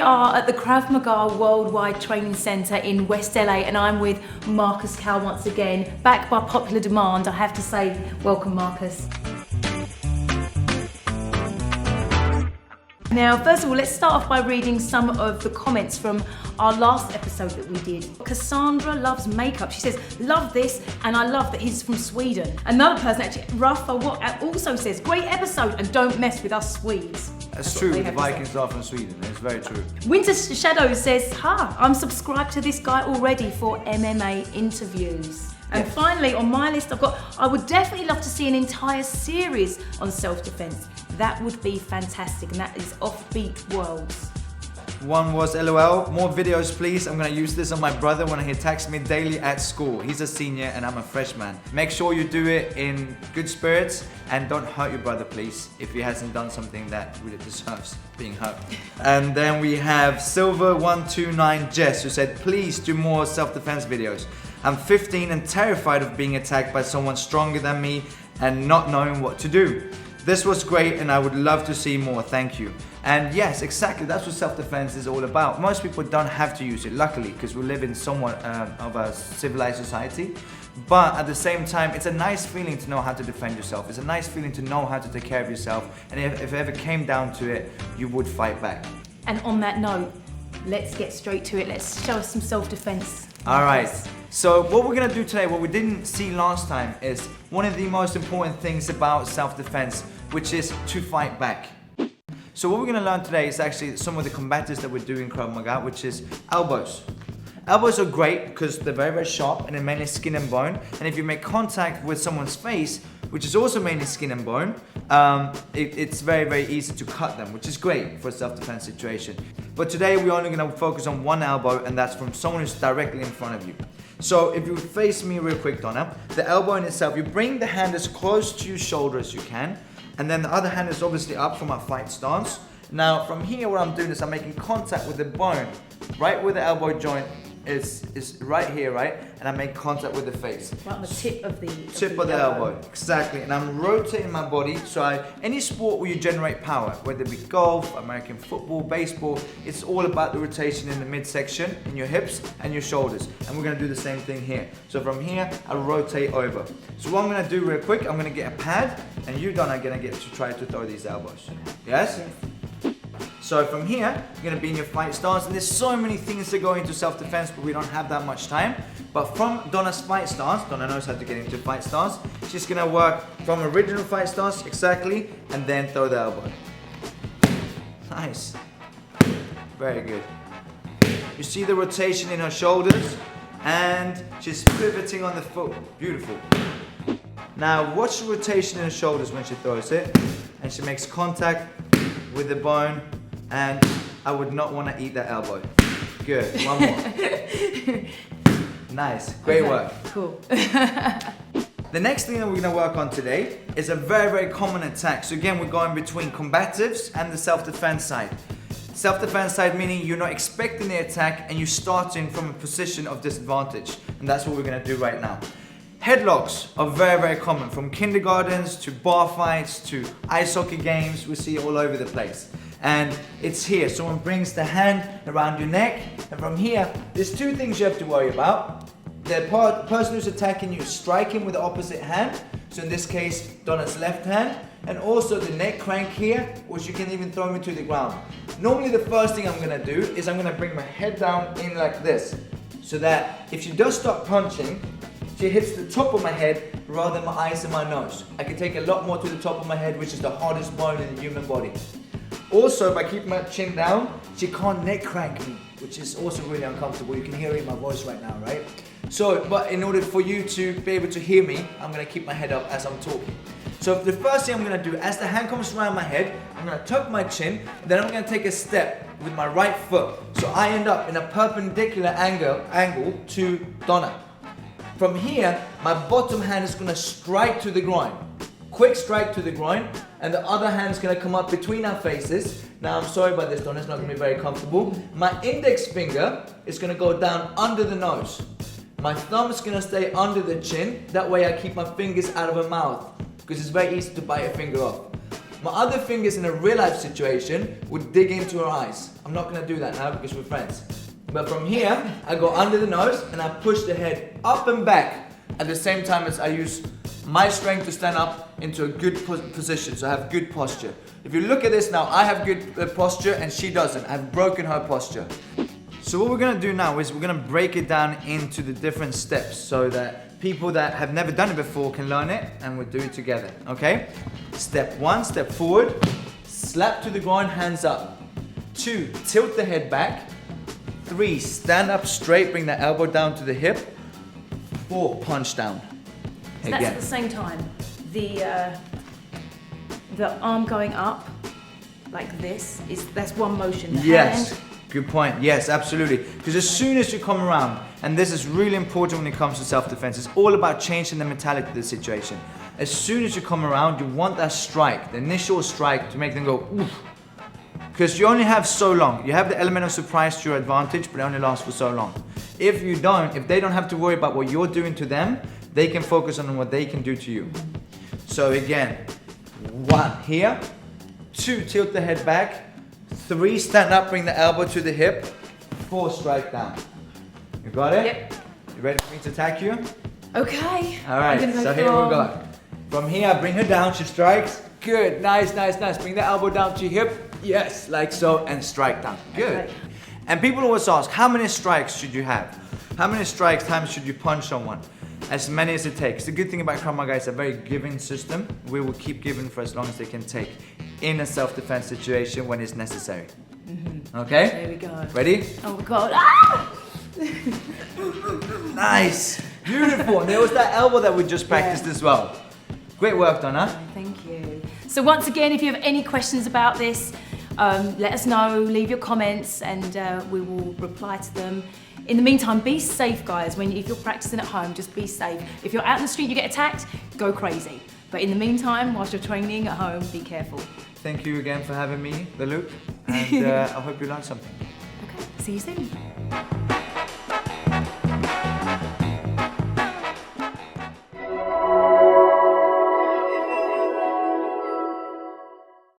are at the Krav Maga Worldwide Training Centre in West LA, and I'm with Marcus Kowal once again, back by popular demand. I have to say, welcome Marcus. Now, first of all, let's start off by reading some of the comments from our last episode that we did. Cassandra loves makeup. She says, love this, and I love that he's from Sweden. Another person, actually, Rafa, also says, great episode, and don't mess with us Swedes. That's true, the Vikings are from Sweden, it's very true. Winter Shadow says, I'm subscribed to this guy already for MMA interviews. And finally, on my list, I would definitely love to see an entire series on self-defense. That would be fantastic, and that is Offbeat Worlds. One was LOL, more videos please. I'm gonna use this on my brother when he texts me daily at school. He's a senior and I'm a freshman. Make sure you do it in good spirits and don't hurt your brother please, if he hasn't done something that really deserves being hurt. And then we have Silver129 Jess, who said, please do more self-defense videos. I'm 15 and terrified of being attacked by someone stronger than me and not knowing what to do. This was great and I would love to see more, thank you. And yes, exactly, that's what self-defense is all about. Most people don't have to use it, luckily, because we live in somewhat of a civilized society. But at the same time, it's a nice feeling to know how to defend yourself. It's a nice feeling to know how to take care of yourself. And if it ever came down to it, you would fight back. And on that note, let's get straight to it. Let's show us some self-defense. All right. So what we're gonna do today, what we didn't see last time, is one of the most important things about self-defense, which is to fight back. So what we're gonna learn today is actually some of the combatives that we do in Krav Maga, which is elbows. Elbows are great because they're very, very sharp and they're mainly skin and bone. And if you make contact with someone's face, which is also mainly skin and bone, it's very, very easy to cut them, which is great for a self-defense situation. But today we're only gonna focus on one elbow, and that's from someone who's directly in front of you. So if you face me real quick, Donna, the elbow in itself, you bring the hand as close to your shoulder as you can, and then the other hand is obviously up from our fight stance. Now from here, what I'm doing is I'm making contact with the bone, right where the elbow joint is right here, right? And I make contact with the face. Right on the tip of the elbow. Exactly. And I'm rotating my body. So any sport where you generate power, whether it be golf, American football, baseball, it's all about the rotation in the midsection, in your hips and your shoulders. And we're gonna do the same thing here. So from here, I rotate over. So what I'm gonna do real quick, I'm gonna get a pad, and you, Donna, are gonna get to try to throw these elbows. Yes? So from here, you're gonna be in your fight stance, and there's so many things that go into self-defense, but we don't have that much time. But from Donna's fight stance, Donna knows how to get into fight stance. She's gonna work from original fight stance, exactly, and then throw the elbow. Nice. Very good. You see the rotation in her shoulders, and she's pivoting on the foot. Beautiful. Now watch the rotation in her shoulders when she throws it, and she makes contact with the bone. And I would not want to eat that elbow. Good, one more. Nice, great work. Cool. The next thing that we're going to work on today is a very, very common attack. So again, we're going between combatives and the self-defense side. Self-defense side meaning you're not expecting the attack and you're starting from a position of disadvantage. And that's what we're going to do right now. Headlocks are very, very common, from kindergartens to bar fights to ice hockey games. We see it all over the place. And it's here. Someone brings the hand around your neck, and from here, there's two things you have to worry about. The person who's attacking you is striking with the opposite hand. So in this case, Donna's left hand, and also the neck crank here, which you can even throw me to the ground. Normally, the first thing I'm gonna do is I'm gonna bring my head down in like this, so that if she does start punching, she hits the top of my head rather than my eyes and my nose. I can take a lot more to the top of my head, which is the hardest bone in the human body. Also, by keeping my chin down, she can't neck crank me, which is also really uncomfortable. You can hear it in my voice right now, right? So, but in order for you to be able to hear me, I'm gonna keep my head up as I'm talking. So the first thing I'm gonna do, as the hand comes around my head, I'm gonna tuck my chin, then I'm gonna take a step with my right foot. So I end up in a perpendicular angle to Donna. From here, my bottom hand is gonna strike to the groin. Quick strike to the groin, and the other hand's gonna come up between our faces. Now I'm sorry about this, Donna, it's not gonna be very comfortable. My index finger is gonna go down under the nose. My thumb is gonna stay under the chin. That way I keep my fingers out of her mouth, because it's very easy to bite a finger off. My other fingers in a real life situation would dig into her eyes. I'm not gonna do that now because we're friends. But from here, I go under the nose and I push the head up and back at the same time as I use my strength to stand up into a good position, so I have good posture. If you look at this now, I have good posture and she doesn't. I've broken her posture. So what we're gonna do now is we're gonna break it down into the different steps so that people that have never done it before can learn it and we'll do it together, okay? Step 1, step forward, slap to the ground, hands up. 2, tilt the head back. 3, stand up straight, bring the elbow down to the hip. 4, punch down. So that's at the same time. The arm going up like this that's one motion. The Yes. hand. Good point. Yes, absolutely. Because as soon as you come around, and this is really important when it comes to self-defense, it's all about changing the mentality of the situation. As soon as you come around, you want that strike, the initial strike, to make them go, oof. Because you only have so long. You have the element of surprise to your advantage, but it only lasts for so long. If they don't have to worry about what you're doing to them, they can focus on what they can do to you. So again, 1 here, 2, tilt the head back, 3, stand up, bring the elbow to the hip, 4, strike down. You got it? Yep. You ready for me to attack you? Okay. All right, so here we go. From here, bring her down, she strikes. Good, nice. Bring the elbow down to your hip. Yes, like so, and strike down. Good. Okay. And people always ask, how many strikes should you have? How many strikes times should you punch someone? As many as it takes. The good thing about Krav Maga is a very giving system. We will keep giving for as long as they can take in a self-defense situation when it's necessary. Okay? There we go. Ready? Oh my God. Ah! Nice. Beautiful. And there was that elbow that we just practiced as well. Great work, Donna. Thank you. So once again, if you have any questions about this, let us know, leave your comments, and we will reply to them. In the meantime, be safe, guys. If you're practicing at home, just be safe. If you're out in the street, you get attacked, go crazy. But in the meantime, whilst you're training at home, be careful. Thank you again for having me, The Loop, and I hope you learned something. Okay, see you soon.